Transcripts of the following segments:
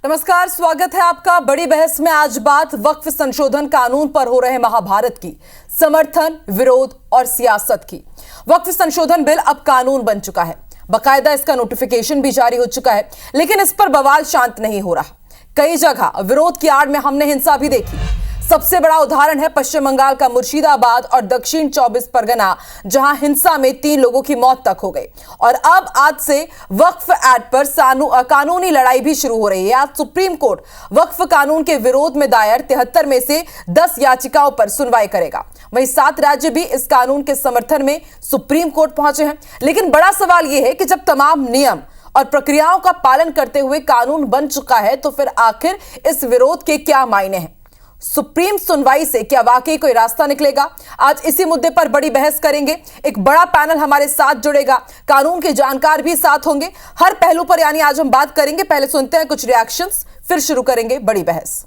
नमस्कार, स्वागत है आपका बड़ी बहस में। आज बात वक्फ संशोधन कानून पर हो रहे महाभारत की, समर्थन, विरोध और सियासत की। वक्फ संशोधन बिल अब कानून बन चुका है, बाकायदा इसका नोटिफिकेशन भी जारी हो चुका है, लेकिन इस पर बवाल शांत नहीं हो रहा। कई जगह विरोध की आड़ में हमने हिंसा भी देखी। सबसे बड़ा उदाहरण है पश्चिम बंगाल का मुर्शिदाबाद और दक्षिण 24 परगना, जहां हिंसा में 3 लोगों की मौत तक हो गई। और अब आज से वक्फ एक्ट पर कानूनी लड़ाई भी शुरू हो रही है। आज सुप्रीम कोर्ट वक्फ कानून के विरोध में दायर 73 में से 10 याचिकाओं पर सुनवाई करेगा। वहीं 7 राज्य भी इस कानून के समर्थन में सुप्रीम कोर्ट पहुंचे हैं। लेकिन बड़ा सवाल यह है कि जब तमाम नियम और प्रक्रियाओं का पालन करते हुए कानून बन चुका है, तो फिर आखिर इस विरोध के क्या मायने हैं? सुप्रीम सुनवाई से क्या वाकई कोई रास्ता निकलेगा? आज इसी मुद्दे पर बड़ी बहस करेंगे। एक बड़ा पैनल हमारे साथ जुड़ेगा, कानून के जानकार भी साथ होंगे। हर पहलू पर यानी आज हम बात करेंगे। पहले सुनते हैं कुछ रिएक्शंस, फिर शुरू करेंगे बड़ी बहस।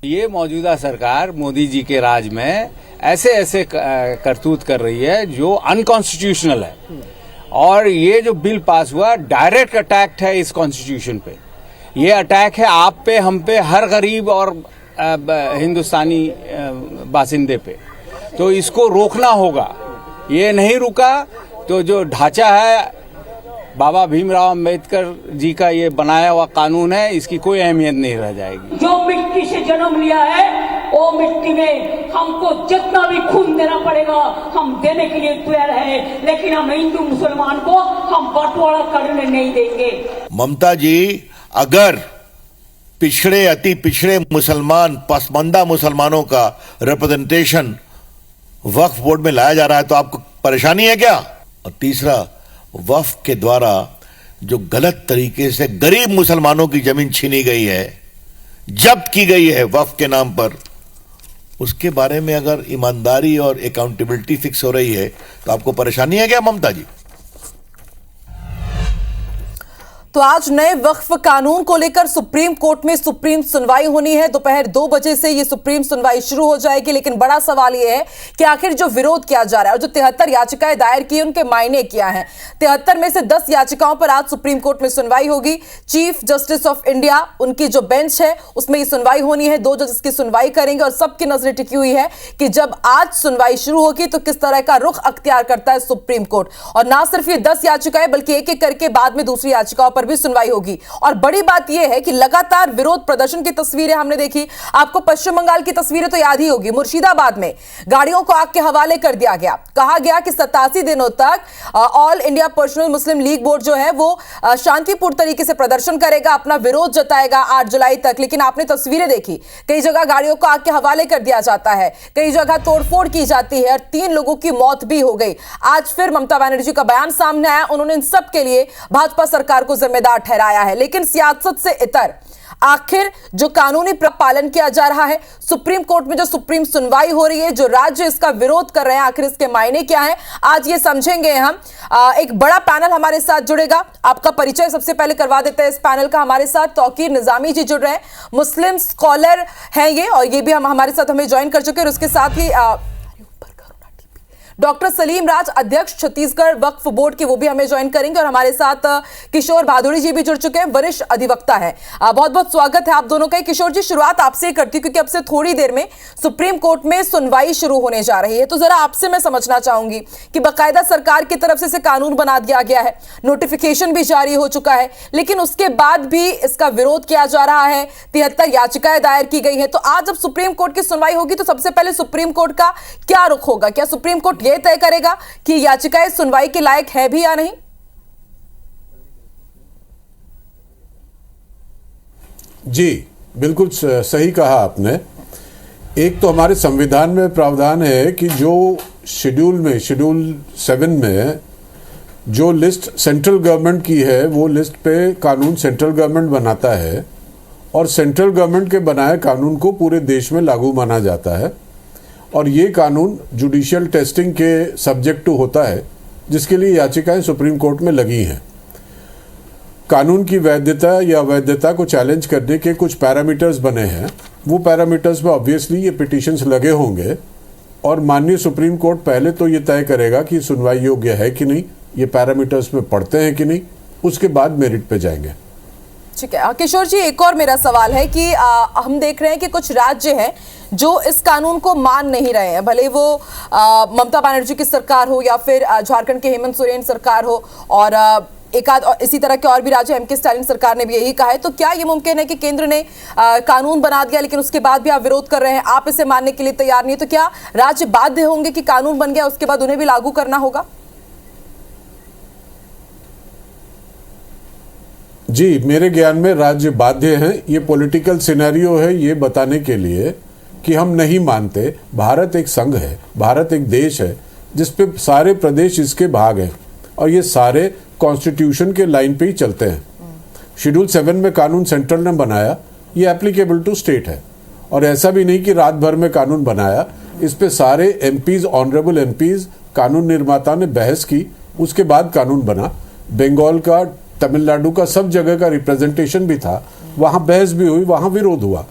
ये मौजूदा सरकार मोदी जी के राज में ऐसे ऐसे करतूत कर रही है जो अनकॉन्स्टिट्यूशनल है, और ये जो बिल पास हुआ डायरेक्ट अटैक है इस कॉन्स्टिट्यूशन पे। ये अटैक है आप पे, हम पे, हर गरीब और हिंदुस्तानी बासिंदे पे। तो इसको रोकना होगा। ये नहीं रुका तो जो ढांचा है बाबा भीमराव अंबेडकर जी का ये बनाया हुआ कानून है, इसकी कोई अहमियत नहीं रह जाएगी। जो मिट्टी से जन्म लिया है वो मिट्टी में हमको जितना भी खून देना पड़ेगा हम देने के लिए तैयार है, लेकिन हम हिंदू मुसलमान को हम बंटवारा करने नहीं देंगे। ममता जी, अगर पिछड़े, अति पिछड़े मुसलमान, पसमानदा मुसलमानों का रिप्रेजेंटेशन वक्फ बोर्ड में लाया जा रहा है तो आपको परेशानी है क्या? और तीसरा, वक्फ के द्वारा जो गलत तरीके से गरीब मुसलमानों की जमीन छीनी गई है, जब्त की गई है वक्फ के नाम पर, उसके बारे में अगर ईमानदारी और अकाउंटेबिलिटी फिक्स हो रही है तो आपको परेशानी है क्या ममता जी? तो आज नए वक्फ कानून को लेकर सुप्रीम कोर्ट में सुप्रीम सुनवाई होनी है। दोपहर 2 बजे से ये सुप्रीम सुनवाई शुरू हो जाएगी। लेकिन बड़ा सवाल ये है कि आखिर जो विरोध किया जा रहा है और जो 73 याचिकाएं दायर की, उनके मायने क्या हैं? 73 में से 10 याचिकाओं पर आज सुप्रीम कोर्ट में सुनवाई होगी। चीफ जस्टिस ऑफ इंडिया, उनकी जो बेंच है उसमें ये सुनवाई होनी है। 2 जज इसकी सुनवाई करेंगे और सबकी नजरें टिकी हुई है कि जब आज सुनवाई शुरू होगी तो किस तरह का रुख अख्तियार करता है सुप्रीम कोर्ट। और ना सिर्फ ये 10 याचिकाएं बल्कि एक एक करके बाद में दूसरी याचिकाओं पर भी सुनवाई होगी। और बड़ी बात यह है कि लगातार विरोध प्रदर्शन की तस्वीरें हमने देखी। आपको पश्चिम बंगाल की तस्वीरें तो याद ही होगी। मुर्शिदाबाद में गाड़ियों को आग के हवाले कर दिया गया। कहा गया कि 87 दिनों तक ऑल इंडिया पर्सनल मुस्लिम लीग बोर्ड जो है वो शांतिपूर्ण तरीके से प्रदर्शन करेगा, अपना विरोध जताएगा 8 जुलाई तक। लेकिन आपने तस्वीरें देखी, कई जगह गाड़ियों को आग के हवाले कर दिया जाता है, कई जगह तोड़फोड़ की जाती है और 3 लोगों की मौत भी हो गई। आज फिर ममता बनर्जी का बयान सामने आया। उन्होंने इन सब के लिए भाजपा सरकार को जिम्मेदार ठहराया है। लेकिन सियासत से इतर आखिर जो कानूनी पालन किया जा रहा है, सुप्रीम कोर्ट में जो सुप्रीम सुनवाई हो रही है, जो राज्य इसका विरोध कर रहे हैं, आखिर इसके मायने क्या हैं, आज ये समझेंगे हम। एक बड़ा पैनल हमारे साथ जुड़ेगा। आपका परिचय सबसे पहले करवा देते हैं इस पैनल का। हमारे साथ तौकीर निजामी जी जुड़ रहे हैं, मुस्लिम स्कॉलर हैं ये, और ये भी हम हमारे साथ हमें ज्वाइन कर चुके हैं। और उसके साथ ही डॉक्टर सलीम राज, अध्यक्ष छत्तीसगढ़ वक्फ बोर्ड के, वो भी हमें ज्वाइन करेंगे। और हमारे साथ किशोर भादुड़ी जी भी जुड़ चुके हैं, वरिष्ठ अधिवक्ता हैं। बहुत बहुत स्वागत है आप दोनों का। किशोर जी, शुरुआत आपसे ही करती हूं क्योंकि अब से थोड़ी देर में सुप्रीम कोर्ट में सुनवाई शुरू होने जा रही है। तो जरा आपसे मैं समझना चाहूंगी कि बाकायदा सरकार की तरफ से इसे कानून बना दिया गया है, नोटिफिकेशन भी जारी हो चुका है, लेकिन उसके बाद भी इसका विरोध किया जा रहा है। 73 याचिकाएं दायर की गई है। तो आज जब सुप्रीम कोर्ट की सुनवाई होगी तो सबसे पहले सुप्रीम कोर्ट का क्या रुख होगा? क्या सुप्रीम कोर्ट यह तय करेगा कि याचिकाएं सुनवाई के लायक है भी या नहीं? जी, बिल्कुल सही कहा आपने। एक तो हमारे संविधान में प्रावधान है कि जो शेड्यूल 7 में जो लिस्ट सेंट्रल गवर्नमेंट की है, वो लिस्ट पे कानून सेंट्रल गवर्नमेंट बनाता है और सेंट्रल गवर्नमेंट के बनाए कानून को पूरे देश में लागू माना जाता है। और ये कानून जुडिशियल टेस्टिंग के सब्जेक्ट टू होता है, जिसके लिए याचिकाएं सुप्रीम कोर्ट में लगी हैं। कानून की वैधता या अवैधता को चैलेंज करने के कुछ पैरामीटर्स बने हैं। वो पैरामीटर्स में ऑब्वियसली ये पिटीशंस लगे होंगे और माननीय सुप्रीम कोर्ट पहले तो ये तय करेगा कि सुनवाई योग्य है कि नहीं, ये पैरामीटर्स में पढ़ते हैं कि नहीं, उसके बाद मेरिट पे जाएंगे। ठीक है किशोर जी, एक और मेरा सवाल है कि हम देख रहे हैं कि कुछ राज्य हैं जो इस कानून को मान नहीं रहे हैं, भले वो ममता बनर्जी की सरकार हो या फिर झारखंड के हेमंत सोरेन सरकार हो, और एक आध इसी तरह के और भी राज्य, एमके स्टालिन सरकार ने भी यही कहा है। तो क्या ये मुमकिन है कि केंद्र ने कानून बना दिया लेकिन उसके बाद भी आप विरोध कर रहे हैं, आप इसे मानने के लिए तैयार नहीं, तो क्या राज्य बाध्य होंगे कि कानून बन गया उसके बाद उन्हें भी लागू करना होगा? जी, मेरे ज्ञान में राज्य बाध्य हैं। ये पॉलिटिकल सिनेरियो है ये बताने के लिए कि हम नहीं मानते। भारत एक संघ है, भारत एक देश है जिसपे सारे प्रदेश इसके भाग हैं और ये सारे कॉन्स्टिट्यूशन के लाइन पे ही चलते हैं। शेड्यूल 7 में कानून सेंट्रल ने बनाया, ये एप्लीकेबल टू स्टेट है। और ऐसा भी नहीं कि रात भर में कानून बनाया, इस पे सारे एमपीज, ऑनरेबल एमपीज, कानून निर्माता ने बहस की, उसके बाद कानून बना। बंगाल का, तमिलनाडु का, सब जगह का रिप्रेजेंटेशन भी था, वहां बहस भी हुई, वहां विरोध हुआ,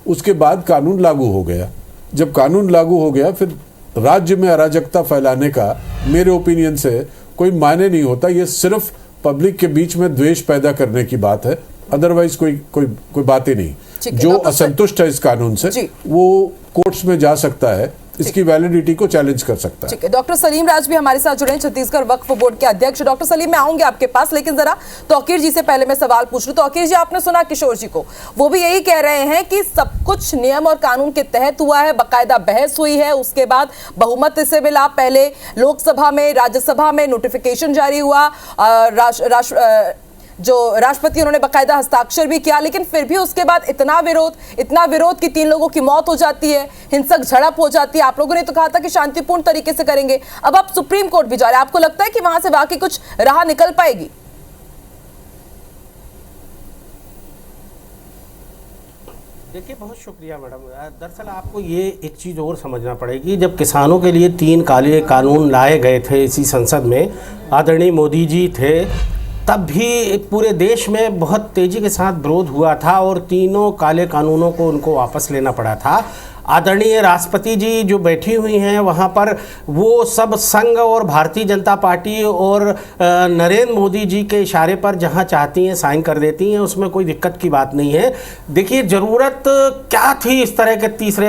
उसके बाद कानून लागू हो गया। जब कानून लागू हो गया फिर राज्य में अराजकता फैलाने का मेरे ओपिनियन से कोई मायने नहीं होता। ये सिर्फ पब्लिक के बीच में द्वेष पैदा करने की बात है, अदरवाइज कोई बात ही नहीं। जो असंतुष्ट है इस कानून से वो कोर्ट्स में जा सकता है, इसकी वैलिडिटी को चैलेंज कर सकता है। ठीक है, डॉक्टर सलीम राज भी हमारे साथ जुड़े हैं, छत्तीसगढ़ वक्फ बोर्ड के अध्यक्ष। डॉक्टर सलीम, मैं आऊंगी आपके पास, लेकिन जरा तौकीर जी से पहले मैं सवाल पूछ लूं। तौकीर जी, आपने सुना किशोर जी को, वो भी यही कह रहे हैं कि सब कुछ नियम और कानून के तहत हुआ है, बाकायदा बहस हुई है, उसके बाद बहुमत से मिला, पहले लोकसभा में, राज्यसभा में नोटिफिकेशन जारी हुआ, जो राष्ट्रपति उन्होंने बाकायदा हस्ताक्षर भी किया, लेकिन फिर भी उसके बाद इतना विरोध कि 3 लोगों की मौत हो जाती है, हिंसक झड़प हो जाती है। आप लोगों ने तो कहा था कि शांतिपूर्ण तरीके से करेंगे, अब आप सुप्रीम कोर्ट भी जा रहे हैं, आपको लगता है कि वहां से वाकई कुछ राह निकल पाएगी? देखिए, बहुत शुक्रिया मैडम। दरअसल आपको ये एक चीज़ और समझना पड़ेगी, जब किसानों के लिए 3 काले कानून लाए गए थे इसी संसद में, आदरणीय मोदी जी थे, तब भी पूरे देश में बहुत तेज़ी के साथ विरोध हुआ था और तीनों काले कानूनों को उनको वापस लेना पड़ा था। आदरणीय राष्ट्रपति जी जो बैठी हुई हैं वहाँ पर, वो सब संघ और भारतीय जनता पार्टी और नरेंद्र मोदी जी के इशारे पर जहाँ चाहती हैं साइन कर देती हैं, उसमें कोई दिक्कत की बात नहीं है। देखिए, ज़रूरत क्या थी इस तरह के तीसरे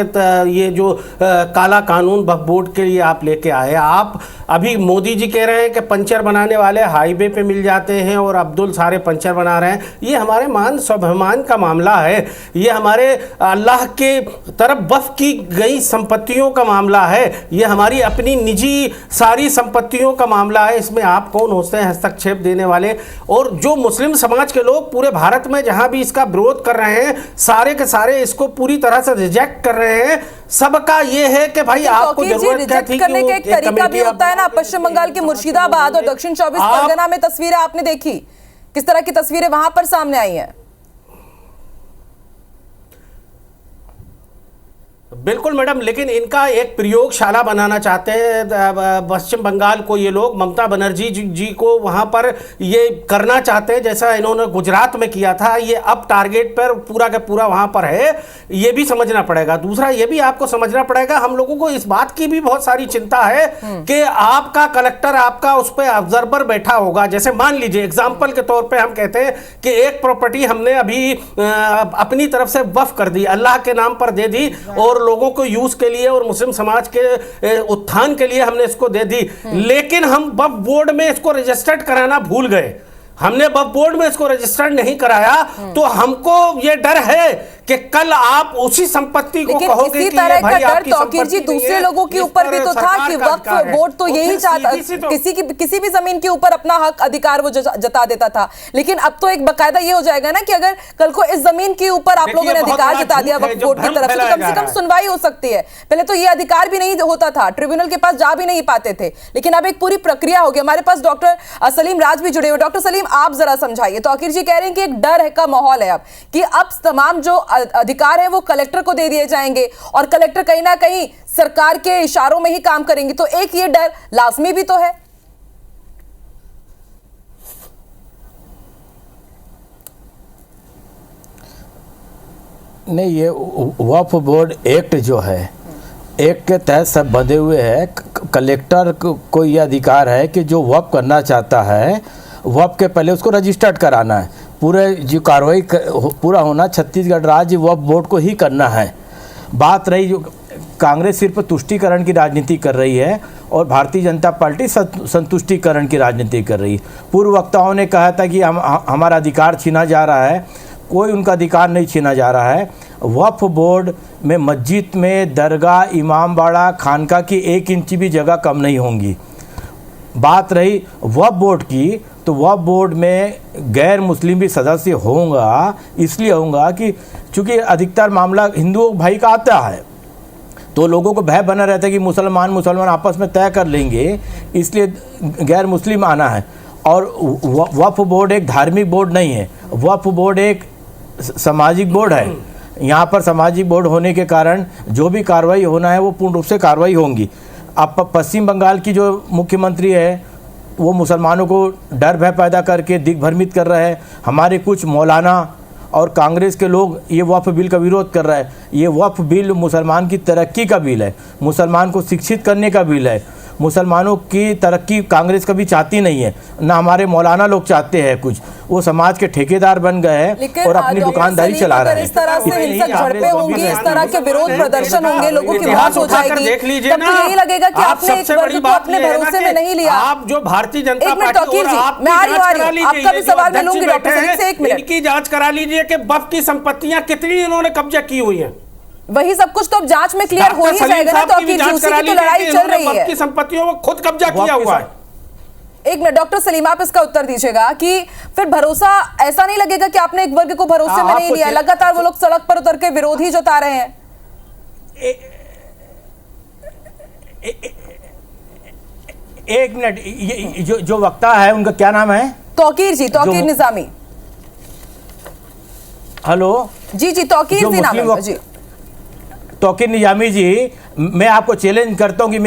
ये जो काला कानून वक्फ बोर्ड के लिए आप लेके आए? आप अभी मोदी जी कह रहे हैं कि पंचर बनाने वाले हाईवे पे मिल जाते हैं और अब्दुल सारे पंचर बना रहे हैं। ये हमारे मान स्वाभिमान का मामला है, ये हमारे अल्लाह के तरफ वक्फ की गई संपत्तियों का मामला है, ये हमारी अपनी निजी सारी संपत्तियों का मामला है। इसमें आप कौन होते हैं हस्तक्षेप देने वाले? और जो मुस्लिम समाज के लोग पूरे भारत में जहां भी इसका विरोध कर रहे हैं, सारे के सारे इसको पूरी तरह से रिजेक्ट कर रहे हैं। सबका ये है कि भाई आपको जरूरत क्या थी, करने का एक तरीका भी होता है ना। पश्चिम बंगाल के मुर्शिदाबाद और दक्षिण 24 परगना में तस्वीरें आपने देखी, किस तरह की तस्वीरें वहां पर सामने आई हैं? बिल्कुल मैडम, लेकिन इनका एक प्रयोगशाला बनाना चाहते हैं पश्चिम बंगाल को ये लोग। ममता बनर्जी जी को वहाँ पर ये करना चाहते हैं जैसा इन्होंने गुजरात में किया था। ये अब टारगेट पर पूरा का पूरा वहाँ पर है, ये भी समझना पड़ेगा। दूसरा ये भी आपको समझना पड़ेगा, हम लोगों को इस बात की भी बहुत सारी चिंता है कि आपका कलेक्टर आपका उस पर ऑब्जर्वर बैठा होगा। जैसे मान लीजिए एग्जाम्पल के तौर पर हम कहते हैं कि एक प्रॉपर्टी हमने अभी अपनी तरफ से वक्फ कर दी, अल्लाह के नाम पर दे दी और लोगों को यूज के लिए और मुस्लिम समाज के उत्थान के लिए हमने इसको दे दी, लेकिन हम वक्फ बोर्ड में इसको रजिस्टर्ड कराना भूल गए। हमने वक्फ बोर्ड में इसको रजिस्टर्ड नहीं कराया, तो हमको ये डर है कि कल आप उसी संपत्ति को कहोगे कि तरह का डर तौकीर जी दूसरे लोगों के ऊपर भी तो था कि वक्फ बोर्ड तो यही चाहता, किसी भी जमीन के ऊपर अपना हक अधिकार वो जता देता था। लेकिन अब तो एक बकायदा ये हो जाएगा ना कि अगर कल को इस जमीन के ऊपर आप लोगों ने अधिकार जता दिया वक्फ बोर्ड की तरफ से, कम से कम सुनवाई हो सकती है। पहले तो ये अधिकार भी नहीं होता था, ट्रिब्यूनल के पास जा भी नहीं पाते थे, लेकिन अब एक पूरी प्रक्रिया हो गई। हमारे पास डॉक्टर सलीम राज भी जुड़े हुए। डॉक्टर सलीम, आप जरा समझाइए। तौकीर जी कह रहे हैं कि एक डर है का माहौल है अब कि अब तमाम जो अधिकार है वो कलेक्टर को दे दिए जाएंगे और कलेक्टर कहीं ना कहीं सरकार के इशारों में ही काम करेंगे, तो एक ये डर लाजमी भी तो है। नहीं, ये वक्फ बोर्ड एक्ट जो है, एक्ट के तहत सब बंधे हुए हैं। कलेक्टर को ये अधिकार है कि जो वक्फ करना चाहता है वक्फ के पहले उसको रजिस्टर्ड कराना है। पूरे जो कार्रवाई पूरा होना छत्तीसगढ़ राज्य वक्फ बोर्ड को ही करना है। बात रही जो कांग्रेस सिर्फ तुष्टीकरण की राजनीति कर रही है और भारतीय जनता पार्टी संतुष्टीकरण की राजनीति कर रही है। पूर्व वक्ताओं ने कहा था कि हमारा अधिकार छीना जा रहा है, कोई उनका अधिकार नहीं छीना जा रहा है। वक्फ बोर्ड में मस्जिद में दरगाह, इमामबाड़ा, खानका की 1 इंच भी जगह कम नहीं होंगी। बात रही वक्फ बोर्ड की, तो वक्फ बोर्ड में गैर मुस्लिम भी सदस्य होगा, इसलिए होगा कि चूँकि अधिकतर मामला हिंदुओं भाई का आता है, तो लोगों को भय बना रहता है कि मुसलमान आपस में तय कर लेंगे, इसलिए गैर मुस्लिम आना है। और वक्फ बोर्ड एक धार्मिक बोर्ड नहीं है, वक्फ बोर्ड एक सामाजिक बोर्ड है। यहाँ पर सामाजिक बोर्ड होने के कारण जो भी कार्रवाई होना है वो पूर्ण रूप से कार्रवाई होंगी। अब पश्चिम बंगाल की जो मुख्यमंत्री है वो मुसलमानों को डर भय पैदा करके दिग्भ्रमित कर रहे हैं। हमारे कुछ मौलाना और कांग्रेस के लोग ये वक्फ बिल का विरोध कर रहे हैं। ये वक्फ बिल मुसलमान की तरक्की का बिल है, मुसलमान को शिक्षित करने का बिल है। मुसलमानों की तरक्की कांग्रेस कभी चाहती नहीं है, ना हमारे मौलाना लोग चाहते हैं कुछ। वो समाज के ठेकेदार बन गए हैं और अपनी दुकानदारी चला रहे हैं। इस तरह से हिंसक झड़पें होंगी, इस तरह के विरोध प्रदर्शन होंगे, लोगों की मौत हो जाएगी, तब तो यही लगेगा कि आपने एक वर्ग को अपने भरोसे में नहीं लिया। आप जो भारतीय जनता एक मिनट तौकीर जी, मैं आ रही हूं, आपका भी सवाल मैं लूंगी डॉक्टर सलीम से। एक मिनट, इनकी जांच करा लीजिए कि वक्फ की संपत्तियां कितनी इन्होंने कब्जा की हुई है। वही सब कुछ तो अब जांच में क्लियर हो ही जाएगा ना। तो उसी की तो लड़ाई चल रही है, की संपत्तियों को खुद कब्जा किया हुआ है। एक मिनट डॉक्टर सलीम, आप इसका उत्तर दीजिएगा कि फिर भरोसा ऐसा नहीं लगेगा कि आपने एक वर्ग को भरोसे में नहीं लिया, लगातार वो लोग सड़क पर उतर के विरोध ही जता रहे हैं। एक मिनट, जो वक्ता है उनका क्या नाम है? तौकीर जी, तौकीर निजामी। हेलो जी जी, तौकीर जी नाम है जी। तौकीर निजामी जी, मैं आपको चैलेंज करता हूं कि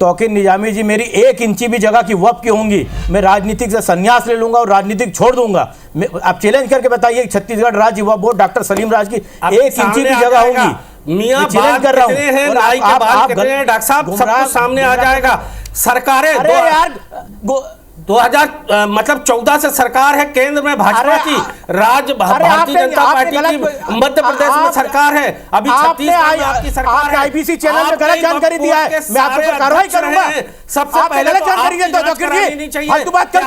तौकीर निजामी जी मेरी 1 इंची भी जगह की वक्फ की होंगी, मैं राजनीतिक से संन्यास ले लूंगा और राजनीतिक छोड़ दूंगा। आप चैलेंज करके बताइए छत्तीसगढ़ राज्य वक्फ बोर्ड डॉक्टर सलीम राज की 1 इंची भी जगह होगी। मियां चैलेंज कर रहा हूं, डॉक्टर साहब सब कुछ सामने आ जाएगा। सरकारें 2014 से सरकार है केंद्र में भाजपा की, राज्य भारतीय जनता पार्टी की, मध्य प्रदेश में सरकार है, अभी छत्तीसगढ़ में आपकी सरकार है। आईबीसी चैनल में गलत जानकारी दिया है, मैं आप पर कार्रवाई करूंगा। सबसे पहले तो नहीं चाहिए।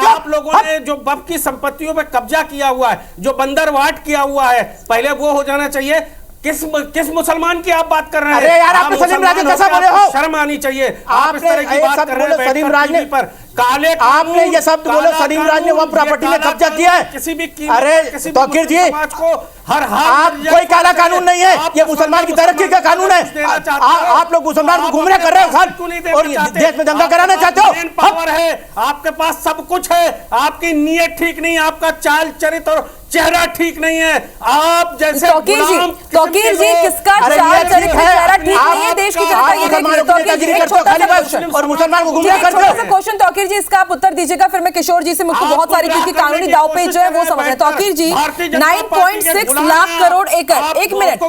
आप लोगों ने जो वक्फ की संपत्तियों पे कब्जा किया हुआ है, जो बंदरवाट किया हुआ है, पहले वो हो जाना चाहिए। किस मुसलमान की आप बात कर रहे हैं? अरे यार, आप सलीम राज कैसा बोले हो? शर्म आनी चाहिए। आप इस तरह की बात कर रहे हैं सलीम राज ने पर काले, आपने ये शब्द बोले सलीम राज ने वो प्रॉपर्टी में कब्जा किया है। किसी भी अरे तौकीर जी, समाज को हर आप कोई काला कानून नहीं है, ये मुसलमान की तरक्की का कानून है। आप लोग मुसलमान को गुमराह कर रहे हो और देश में दंगा कराना चाहते हो। पावर है आपके पास, सब कुछ है, आपकी नीयत ठीक नहीं, आपका चाल चरित्र और चेहरा ठीक नहीं है। आप जैसे तौकीर जी किसका चाल चरित्र चेहरा ठीक नहीं है? देश की जनता ये देखिए। और मुसलमान को गुमराह करते हो। क्वेश्चन तौकीर जी, इसका आप उत्तर दीजिएगा, फिर मैं किशोर जी से मुझको बहुत सारी क्योंकि कानूनी दावपेच जो है वो समझ रहे हैं। तौकीर जी, 9.6 लाख करोड़ एकड़। एक मिनट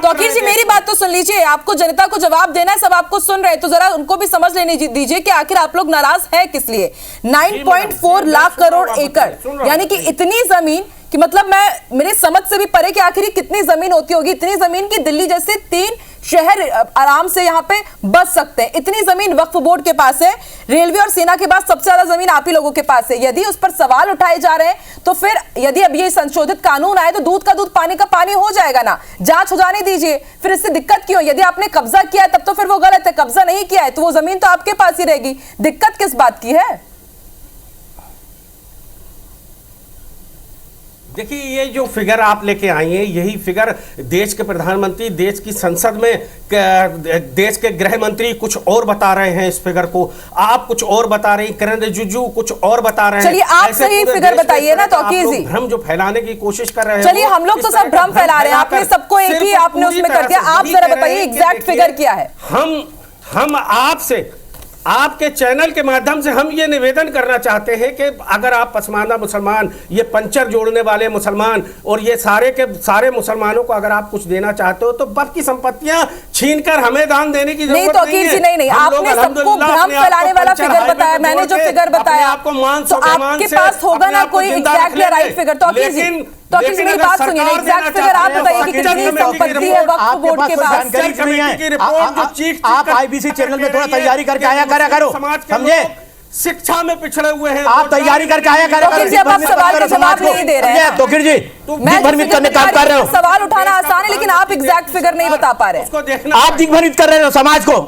तौकीर जी, मेरी बात तो सुन लीजिए, आपको जनता को जवाब देना है, सब आपको सुन रहे हैं, तो जरा उनको भी समझ लेने दीजिए कि आखिर आप लोग नाराज है किस लिए। 9.4 लाख करोड़ एकड़, यानी कि इतनी जमीन कि मतलब मेरे समझ से भी परे कि आखिर कितनी जमीन होती होगी। इतनी जमीन की दिल्ली जैसे 3 शहर आराम से यहाँ पे बस सकते हैं। इतनी जमीन वक्फ बोर्ड के पास है, रेलवे और सेना के पास सबसे ज्यादा जमीन आप ही लोगों के पास है। यदि उस पर सवाल उठाए जा रहे हैं तो फिर यदि अब ये संशोधित कानून आए तो दूध का दूध पानी का पानी हो जाएगा ना, जांच हो जाने दीजिए। फिर इससे दिक्कत क्यों? यदि आपने कब्जा किया है तब तो फिर वो गलत है, कब्जा नहीं किया है तो वो जमीन तो आपके पास ही रहेगी। दिक्कत किस बात की है? देखिए, ये जो फिगर आप लेके आई हैं, यही फिगर देश के प्रधानमंत्री, देश की संसद में देश के गृह मंत्री कुछ और बता रहे हैं। इस फिगर को आप कुछ और बता रहे हैं, किरण रिजिजू कुछ और बता रहे हैं। चलिए आप सही फिगर बताइए ना तौकीर जी। भ्रम जो फैलाने की कोशिश कर रहे हैं, चलिए हम लोग तो सब भ्रम फैला रहे हैं, आपने सबको एक ही आपने उसमें कर दिया। आप जरा बताइए एग्जैक्ट फिगर क्या है? हम आपसे आपके चैनल के माध्यम से हम ये निवेदन करना चाहते हैं कि अगर आप पसमानदा मुसलमान, ये पंचर जोड़ने वाले मुसलमान और ये सारे के सारे मुसलमानों को अगर आप कुछ देना चाहते हो तो वक्फ की संपत्तियां छीनकर हमें दान देने की नहीं। जरूरत तो नहीं है। नहीं, आपने सबको भ्रम फैलाने वाला फिगर बताया, मैंने जो फिगर बताया तो आपके पास होगा ना कोई एग्जैक्ट या राइट फिगर। तो मेरी बात सुनिए, एग्जैक्ट फिगर आप बताइए कि कितनी संपत्ति है वक्फ बोर्ड के पास। आप आईबीसी चैनल में थोड़ा तैयारी करके आया करो, समझे? शिक्षा में पिछड़े हुए हैं, आप तैयारी करके आया करो। अब आप सवाल का जवाब नहीं दे रहे हैं। तौकीर जी, दिग्भ्रमित करने काम कर रहे हो। सवाल उठाना आसान है लेकिन आप एग्जैक्ट फिगर नहीं बता पा रहे हैं। आप दिग्भ्रमित कर रहे हो समाज को।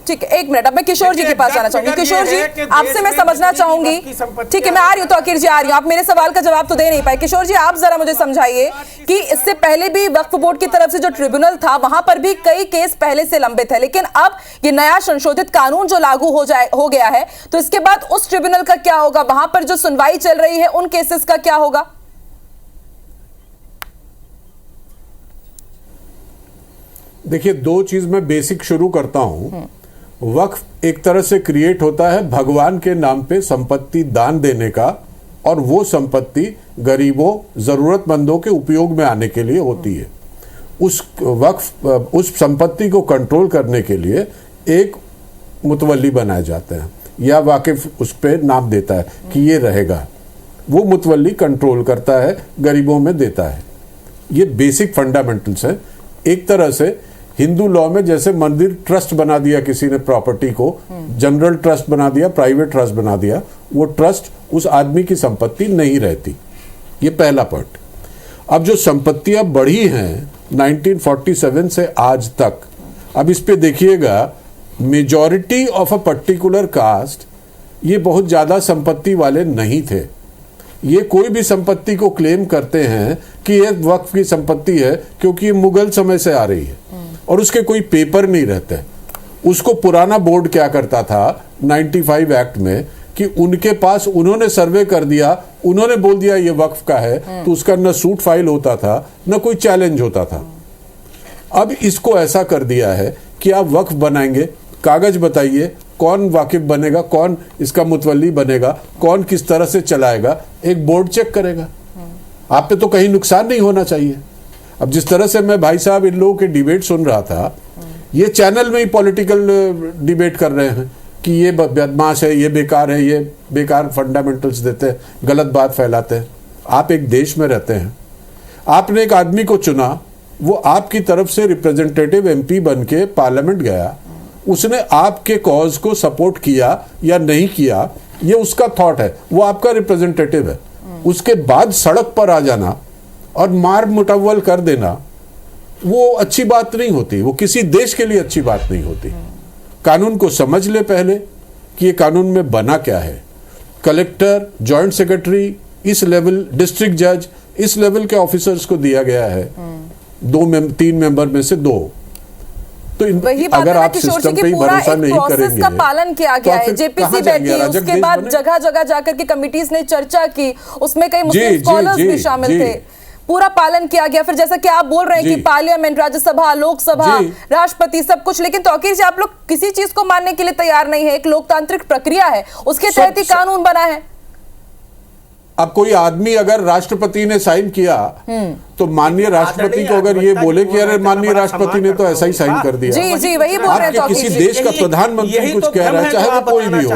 ठीक है, एक मिनट, अब मैं किशोर जी के पास आना चाहूंगी। किशोर जी, आपसे मैं समझना चाहूंगी, ठीक है मैं आ रही हूँ, तो आखिर जी आ रही हूँ, आप मेरे सवाल का जवाब तो दे नहीं पाए। किशोर जी, आप जरा मुझे समझाइए कि इससे पहले भी वक्फ बोर्ड की तरफ से जो ट्रिब्यूनल था वहां पर भी कई केस पहले से लंबित है, लेकिन अब ये नया संशोधित कानून जो लागू हो गया है तो इसके बाद उस ट्रिब्यूनल का क्या होगा? वहां पर जो सुनवाई चल रही है उन केसेस का क्या होगा? देखिए, दो चीज मैं बेसिक शुरू करता हूं। वक्फ एक तरह से क्रिएट होता है भगवान के नाम पे संपत्ति दान देने का, और वो संपत्ति गरीबों, जरूरतमंदों के उपयोग में आने के लिए होती है। उस संपत्ति को कंट्रोल करने के लिए एक मुतवल्ली बनाए जाते हैं या वाकिफ उस पे नाम देता है कि ये रहेगा। वो मुतवल्ली कंट्रोल करता है, गरीबों में देता है। ये बेसिक फंडामेंटल्स है। एक तरह से हिंदू लॉ में जैसे मंदिर ट्रस्ट बना दिया किसी ने, प्रॉपर्टी को जनरल ट्रस्ट बना दिया, प्राइवेट ट्रस्ट बना दिया, वो ट्रस्ट उस आदमी की संपत्ति नहीं रहती। ये पहला पॉइंट। अब जो संपत्तियां बढ़ी हैं 1947 से आज तक, अब इस पे देखिएगा, majority of a particular caste ये बहुत ज्यादा संपत्ति वाले नहीं थे। ये कोई भी संपत्ति को क्लेम करते हैं कि ये वक्फ की संपत्ति है क्योंकि ये मुगल समय से आ रही है और उसके कोई पेपर नहीं रहते। उसको पुराना बोर्ड क्या करता था 95 एक्ट में कि उनके पास उन्होंने सर्वे कर दिया, उन्होंने बोल दिया ये वक्फ का है, तो उसका न सूट फाइल होता था न कोई चैलेंज होता था। अब इसको ऐसा कर दिया है कि आप वक्फ बनाएंगे, कागज बताइए कौन वाकिफ बनेगा, कौन इसका मुतवल्ली बनेगा, कौन किस तरह से चलाएगा, एक बोर्ड चेक करेगा। आप पे तो कहीं नुकसान नहीं होना चाहिए। अब जिस तरह से मैं भाई साहब इन लोगों के डिबेट सुन रहा था, ये चैनल में ही पॉलिटिकल डिबेट कर रहे हैं कि ये बदमाश है, ये बेकार है, ये बेकार फंडामेंटल्स देते हैं, गलत बात फैलाते हैं। आप एक देश में रहते हैं, आपने एक आदमी को चुना, वो आपकी तरफ से रिप्रेजेंटेटिव एमपी बन के पार्लियामेंट गया, उसने आपके कॉज को सपोर्ट किया या नहीं किया, ये उसका थॉट है, वो आपका रिप्रेजेंटेटिव है। उसके बाद सड़क पर आ जाना और मार मुटव्वल कर देना, वो अच्छी बात नहीं होती, वो किसी देश के लिए अच्छी बात नहीं होती। कानून को समझ ले पहले कि ये कानून में बना क्या है। कलेक्टर, जॉइंट सेक्रेटरी, इस लेवल डिस्ट्रिक्ट जज, इस लेवल के ऑफिसर्स को दिया गया है, 3 मेंबर में से 2। तो अगर आप सिस्टम पे ही भरोसा नहीं करेंगे, का पालन किया गया है, जेपीसी बैठी, उसके बाद जगह जगह जाकर के कमिटीज ने चर्चा की, उसमें कई मुस्लिम स्कॉलर्स भी शामिल थे, पूरा पालन किया गया। फिर जैसा कि आप बोल रहे हैं कि पार्लियामेंट, राज्यसभा, लोकसभा, राष्ट्रपति, सब कुछ, लेकिन तौकीर से आप लोग किसी चीज को मानने के लिए तैयार नहीं है। एक लोकतांत्रिक प्रक्रिया है, उसके तहत ही कानून बना है। अब कोई आदमी अगर राष्ट्रपति ने साइन किया तो माननीय राष्ट्रपति को अगर ये बोले कि अरे माननीय राष्ट्रपति ने तो ऐसा ही साइन कर दिया, जी वही बोल रहे हैं। किसी देश का प्रधानमंत्री कुछ कह रहा है, चाहे वो कोई भी हो,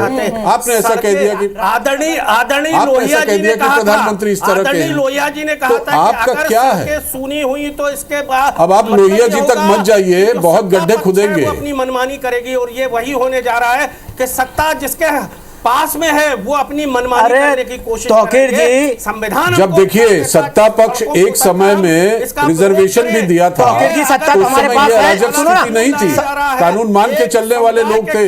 आपने ऐसा कह दिया कि आदरणीय लोहिया जी ने कहा, प्रधानमंत्री इस तरह के, लोहिया जी ने कहा था आपका क्या है सुनी हुई तो इसके बाद अब आप लोहिया जी तक मत जाइए, बहुत गड्ढे खुदेंगे। अपनी मनमानी करेगी और ये वही होने जा रहा है कि सत्ता जिसके पास में है वो अपनी मनमानी करने की कोशिश तौकीर जी, संविधान जब देखिए सत्ता पक्ष एक समय में रिजर्वेशन भी दिया था, तौकीर जी सत्ता तो हमारे पास अराजक स्थिति नहीं थी, कानून मान के चलने वाले लोग थे।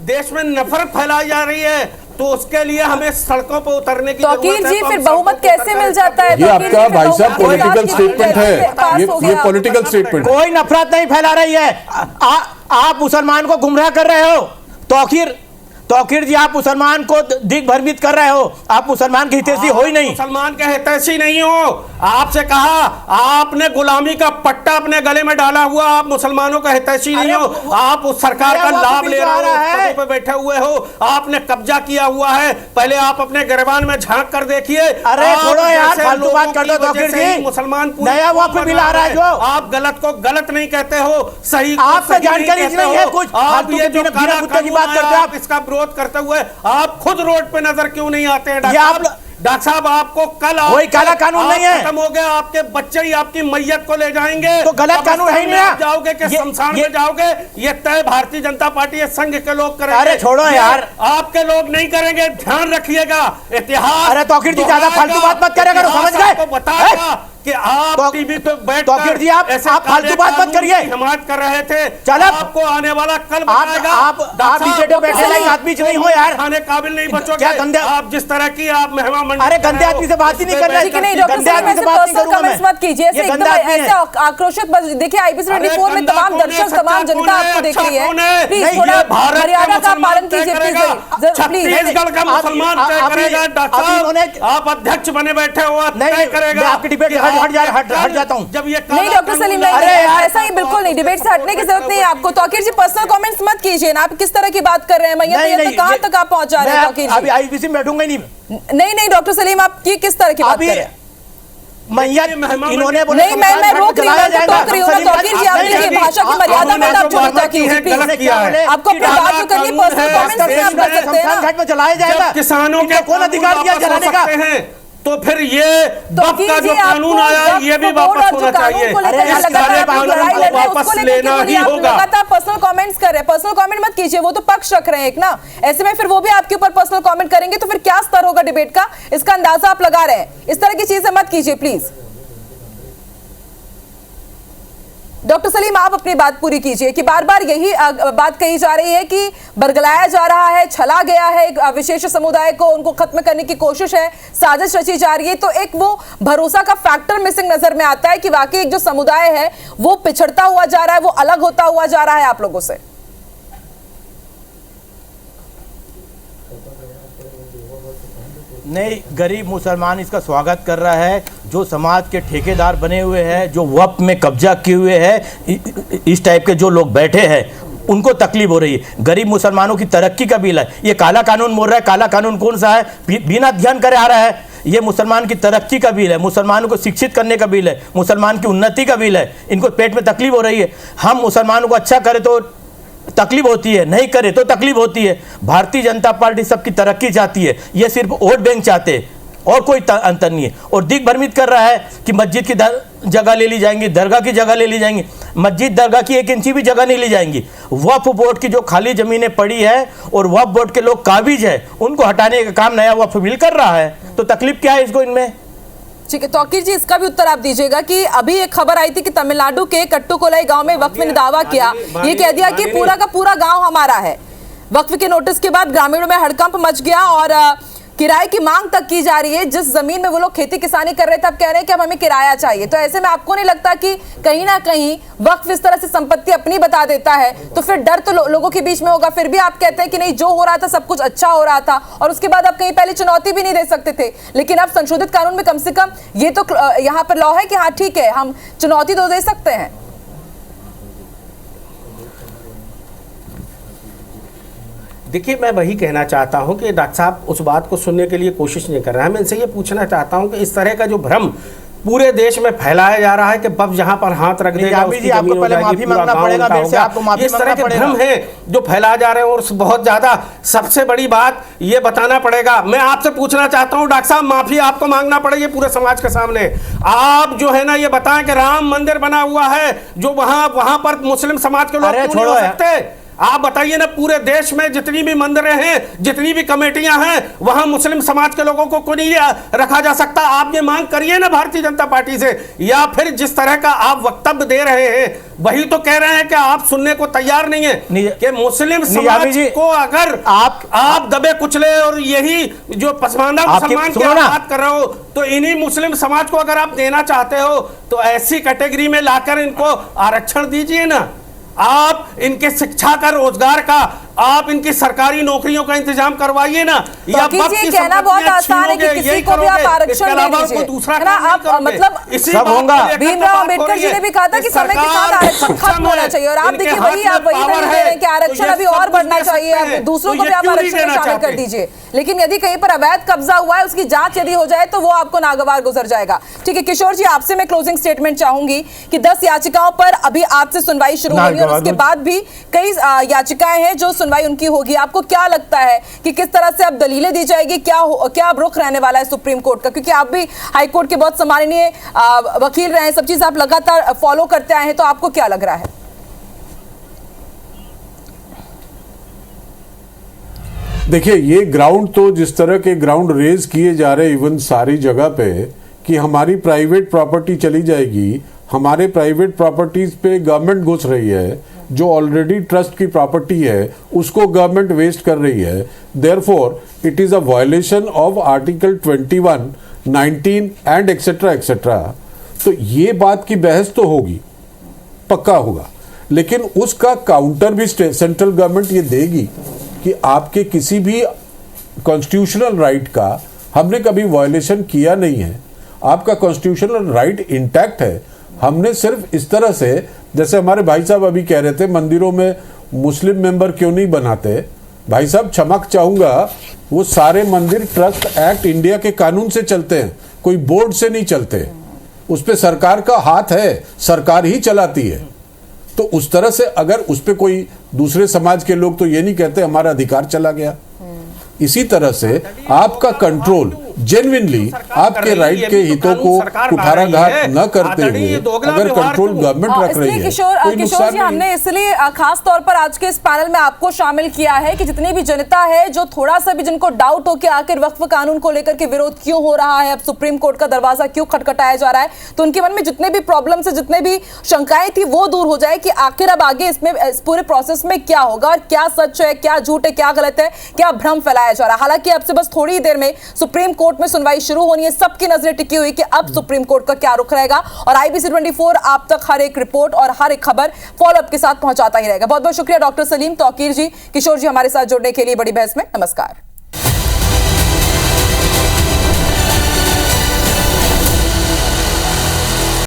देश में नफरत फैलाई जा रही है तो उसके लिए हमें सड़कों पर उतरने की तौकीर जी, फिर बहुमत कैसे मिल जाता है? ये आपका भाई साहब पॉलिटिकल स्टेटमेंट है, ये पॉलिटिकल स्टेटमेंट। कोई नफरत नहीं फैला रही है, आप मुसलमान को गुमराह कर रहे हो। तौकीर तौकीर जी, आप मुसलमान को दिग्भ्रमित कर रहे हो, आप मुसलमान के हितैषी हो ही नहीं। मुसलमान के हितैषी नहीं हो। आपसे कहा, आपने गुलामी का पट्टा अपने गले में डाला हुआ, आप मुसलमानों का हितैषी नहीं हो। आप उस सरकार का लाभ ले रहे हो, पदों पे बैठे हुए हो, आपने कब्जा किया हुआ है। पहले आप अपने गिरबान में झांक कर देखिए। अरे छोड़ो यार, फालतू बात कर दो तौकीर जी। मुसलमान नया वक्फ बिल आ रहा है जो आप गलत को गलत नहीं कहते हो, सही आपको जानकारी नहीं है कुछ, आप ये जो बिना कुत्ते की बात करते हो, इसका विरोध करते हुए आप खुद रोड पे नजर क्यों नहीं आते हैं? डॉक्टर साहब, आपको कल कोई काला कानून नहीं है, खत्म हो गया, आपके बच्चे ही आपकी मैयत को ले जाएंगे। तो गलत कानून है नहीं, आप जाओगे कि शमशान में जाओगे, ये तय भारतीय जनता पार्टी या संघ के लोग करेंगे। अरे छोड़ो यार, आपके लोग नहीं करेंगे, ध्यान रखिएगा। इतिहास, अरे तौकीर जी ज्यादा फालतू बात मत करेगा, समझ गए? आपको बताएगा कि आप टीवी पे बैठ तौकीर जी, आप फालतू बात मत करिए। हिमायत कर रहे थे, चलो आपको आने वाला कल बताएगा। आप बीजेपी बैठे लायक आदमी नहीं हो यार, खाने काबिल नहीं बचोगे। क्या गंदे, आप जिस तरह की आप मेहमान मंडली, अरे गंदे आदमी से बात ही नहीं कर रहे। गंदे आदमी से बात नहीं करूंगा मैं। मत कीजिए ऐसे एकदम ऐसे आक्रोशित मत। देखिए IBC 24 में तमाम दर्शक, तमाम जनता आपको देख रही है। प्लीज थोड़ा मर्यादा का पालन कीजिए प्लीज। छत्तीसगढ़ का मुसलमान तय करेगा। डॉक्टर साहब, आप अध्यक्ष बने बैठे हो, तय करेगा। आपकी डिबेट हट जाता हूं। जब ये नहीं डॉक्टर सलीम, नहीं ऐसा ही बिल्कुल नहीं, डिबेट से हटने की जरूरत नहीं है आपको। तौकीर जी पर्सनल कमेंट्स मत कीजिए ना, आप किस तरह की बात कर रहे हैं? मैं कहां तक आप पहुंचा रहे हैं तौकीर जी? अभी IBC में बैठूंगा ही नहीं डॉक्टर सलीम, आप किस तरह की बात कर रहे हैं? इन्होंने नहीं, मैं रोक रही हूँ, तौकीर जी आप देखिए भाषा की मर्यादा में आप छोड़ता कीजिए प्लीज। आपको अपनी बात जो करनी पर्सनल कमेंट्स में आप कर सकते हैं ना। चलाया जाएगा, किसानों के कौन अधिकार दिया जलाने का? तो फिर ये वक्त का जो कानून आया ये भी वापस होना चाहिए। इस कार्य कानून को वापस लेना ही होगा। लगातार पर्सनल कमेंट्स कर रहे हैं, पर्सनल कमेंट मत कीजिए, वो तो पक्ष रख रहे हैं एक ना। ऐसे में फिर वो भी आपके ऊपर पर्सनल कमेंट करेंगे तो फिर क्या स्तर होगा डिबेट का, इसका अंदाजा आप लगा रहे हैं। इस तरह की चीजें मत कीजिए प्लीज। डॉक्टर सलीम आप अपनी बात पूरी कीजिए कि बार बार यही बात कही जा रही है कि बरगलाया जा रहा है, छला गया है एक विशेष समुदाय को, उनको खत्म करने की कोशिश है, साजिश रची जा रही है। तो एक वो भरोसा का फैक्टर मिसिंग नजर में आता है कि वाकई एक जो समुदाय है वो पिछड़ता हुआ जा रहा है, वो अलग होता हुआ जा रहा है आप लोगों से। नहीं, गरीब मुसलमान इसका स्वागत कर रहा है। जो समाज के ठेकेदार बने हुए हैं, जो वक्फ में कब्जा किए हुए हैं, इस टाइप के जो लोग बैठे हैं उनको तकलीफ हो रही है। गरीब मुसलमानों की तरक्की का बिल है ये। काला कानून बोल रहा है, काला कानून कौन सा है? बिना अध्ययन करे आ रहा है। ये मुसलमान की तरक्की का बिल है, मुसलमानों को शिक्षित करने का बिल है, मुसलमान की उन्नति का बिल है। इनको पेट में तकलीफ हो रही है। हम मुसलमानों को अच्छा करें तो तकलीफ होती है, नहीं करे तो तकलीफ होती है। भारतीय जनता पार्टी सबकी तरक्की चाहती है, ये सिर्फ वोट बैंक चाहते हैं और कोई अंतर नहीं है। और दिग्भ्रमित कर रहा है कि मस्जिद की जगह ले ली जाएंगी, दरगाह की जगह ले ली जाएंगी। मस्जिद दरगाह की 1 इंची भी जगह नहीं ली जाएंगी। वक्फ बोर्ड की जो खाली जमीनें पड़ी है और वक्फ बोर्ड के लोग काबिज है, उनको हटाने का काम नया वक्फ बिल कर रहा है। तो तकलीफ क्या है इसको इनमें? ठीक है तौकीर जी, इसका भी उत्तर आप दीजिएगा कि अभी एक खबर आई थी कि तमिलनाडु के कट्टुकोलाई गांव में वक्फ ने दावा किया, ये कह दिया कि पूरा का पूरा गांव हमारा है। वक्फ के नोटिस के बाद ग्रामीणों में हड़कंप मच गया और किराए की मांग तक की जा रही है। जिस जमीन में वो लोग खेती किसानी कर रहे थे अब कह रहे हैं कि अब हमें किराया चाहिए। तो ऐसे में आपको नहीं लगता कि कहीं ना कहीं वक्फ इस तरह से संपत्ति अपनी बता देता है? तो फिर डर तो लोगों के बीच में होगा। फिर भी आप कहते हैं कि नहीं, जो हो रहा था सब कुछ अच्छा हो रहा था और उसके बाद आप कहीं पहले चुनौती भी नहीं दे सकते थे, लेकिन अब संशोधित कानून में कम से कम ये तो यहाँ पर लॉ है कि हाँ ठीक है हम चुनौती तो दे सकते हैं। देखिए, मैं वही कहना चाहता हूं कि डॉक्टर साहब उस बात को सुनने के लिए कोशिश नहीं कर रहे हैं। मैं इनसे ये पूछना चाहता हूं कि इस तरह का जो भ्रम पूरे देश में फैलाया जा रहा है कि बब जहां पर हाथ रख देगा उसकी आपको पहले माफी मांगना पड़ेगा मेरे से, आपको माफी इस तरह के भ्रम है जो फैलाए जा रहे हैं। और बहुत ज्यादा सबसे बड़ी बात ये बताना पड़ेगा, मैं आपसे पूछना चाहता हूं डॉक्टर साहब, माफी आपको मांगना पड़ेगी पूरे समाज के सामने। आप जो है ना ये बताएं कि राम मंदिर बना हुआ है जो वहां पर मुस्लिम समाज के लोग क्यों नहीं हो सकते? आप बताइए ना, पूरे देश में जितनी भी मंदिरें हैं, जितनी भी कमेटियां हैं, वहां मुस्लिम समाज के लोगों को नहीं रखा जा सकता? आप ये मांग करिए ना भारतीय जनता पार्टी से। या फिर जिस तरह का आप वक्तव्य दे रहे हैं वही तो कह रहे हैं कि आप सुनने को तैयार नहीं है कि मुस्लिम समाज को अगर आप दबे कुचले और यही जो पसमानदा मुसलमान की बात कर रहे हो, तो इन्हीं मुस्लिम समाज को अगर आप देना चाहते हो तो ऐसी कैटेगरी में लाकर इनको आरक्षण दीजिए ना। आप इनके शिक्षा का, रोजगार का आप इनकी सरकारी नौकरियों का इंतजाम करवाइए ना, या तो ये कहना बहुत आसान है कि किसी को भी आप आरक्षण दे दीजिए, दूसरा है ना? आप मतलब सब होगा। भीमराव अंबेडकर जी ने भी कहा था कि समय के साथ आरक्षण खत्म होना चाहिए, और आप देखिए वही आप वही दलील दे रहे हैं कि आरक्षण अभी और बढ़ना चाहिए, दूसरों को भी आप आरक्षण में शामिल कर दीजिए। लेकिन यदि कहीं पर अवैध कब्जा हुआ है, उसकी जांच यदि हो जाए तो वो आपको नागवार गुजर जाएगा। ठीक है किशोर जी, आपसे मैं क्लोजिंग स्टेटमेंट चाहूंगी कि 10 याचिकाओं पर अभी आज से सुनवाई शुरू होगी और उसके बाद भी कई याचिकाएं हैं जो सुनवाई उनकी होगी। आपको क्या लगता है कि किस तरह से अब दलीलें दी जाएगी, क्या अब रुख रहने वाला है सुप्रीम कोर्ट का? क्योंकि आप भी हाई कोर्ट के बहुत सम्माननीय वकील रहे हैं, सब चीज आप लगातार फॉलो करते आए हैं, तो आपको क्या लग रहा है? देखिए, ये ग्राउंड तो जिस तरह के ग्राउंड रेज किए जा रहे इवन सारी जगह पे कि हमारी प्राइवेट प्रॉपर्टी चली जाएगी, हमारे प्राइवेट प्रॉपर्टीज पे गवर्नमेंट घुस रही है, जो ऑलरेडी ट्रस्ट की प्रॉपर्टी है उसको गवर्नमेंट वेस्ट कर रही है। Therefore it is a violation of article 21, 19 and etcetera etcetera. तो ये बात की बहस तो होगी, पक्का होगा, लेकिन उसका काउंटर भी सेंट्रल गवर्नमेंट ये देगी कि आपके किसी भी कॉन्स्टिट्यूशनल राइट का हमने कभी वायलेशन किया नहीं है, आपका कॉन्स्टिट्यूशनल राइट इंटैक्ट है। हमने सिर्फ इस तरह से, जैसे हमारे भाई साहब अभी कह रहे थे मंदिरों में मुस्लिम मेंबर क्यों नहीं बनाते, भाई साहब क्षमा चाहूंगा, वो सारे मंदिर ट्रस्ट एक्ट इंडिया के कानून से चलते हैं, कोई बोर्ड से नहीं चलते, उस पर सरकार का हाथ है, सरकार ही चलाती है। तो उस तरह से अगर उस पर कोई दूसरे समाज के लोग तो ये नहीं कहते हमारा अधिकार चला गया। इसी तरह से आपका कंट्रोल जेन्युइनली आपके राइट के हितों को कुठाराघात न करते हुए अगर कंट्रोल गवर्नमेंट रख रही है, किशोर जी, हमने इसलिए खास तौर पर आज के इस पैनल में आपको शामिल किया है कि जितनी भी जनता है जो थोड़ा सा भी जिनको डाउट हो कि आखिर वक्फ कानून को लेकर के विरोध क्यों हो रहा है, अब सुप्रीम कोर्ट का दरवाजा क्यों खटखटाया जा रहा है, तो उनके मन में जितने भी प्रॉब्लम्स है, जितने भी शंकाएं थी, वो दूर हो जाए कि आखिर अब आगे इसमें इस पूरे प्रोसेस में क्या होगा और क्या सच है, क्या झूठ है, क्या गलत है, क्या भ्रम फैलाया जा रहा है। हालांकि अब से बस थोड़ी ही देर में सुप्रीम कोर्ट में सुनवाई शुरू होनी है, सबकी नजरें टिकी हुई कि अब सुप्रीम कोर्ट का क्या रुख रहेगा, और IBC 24 आप तक हर एक रिपोर्ट और हर एक खबर फॉलोअप के साथ पहुंचाता ही रहेगा। बहुत बहुत शुक्रिया डॉक्टर सलीम, तौकीर जी, किशोर जी हमारे साथ जुड़ने के लिए बड़ी बहस में। नमस्कार।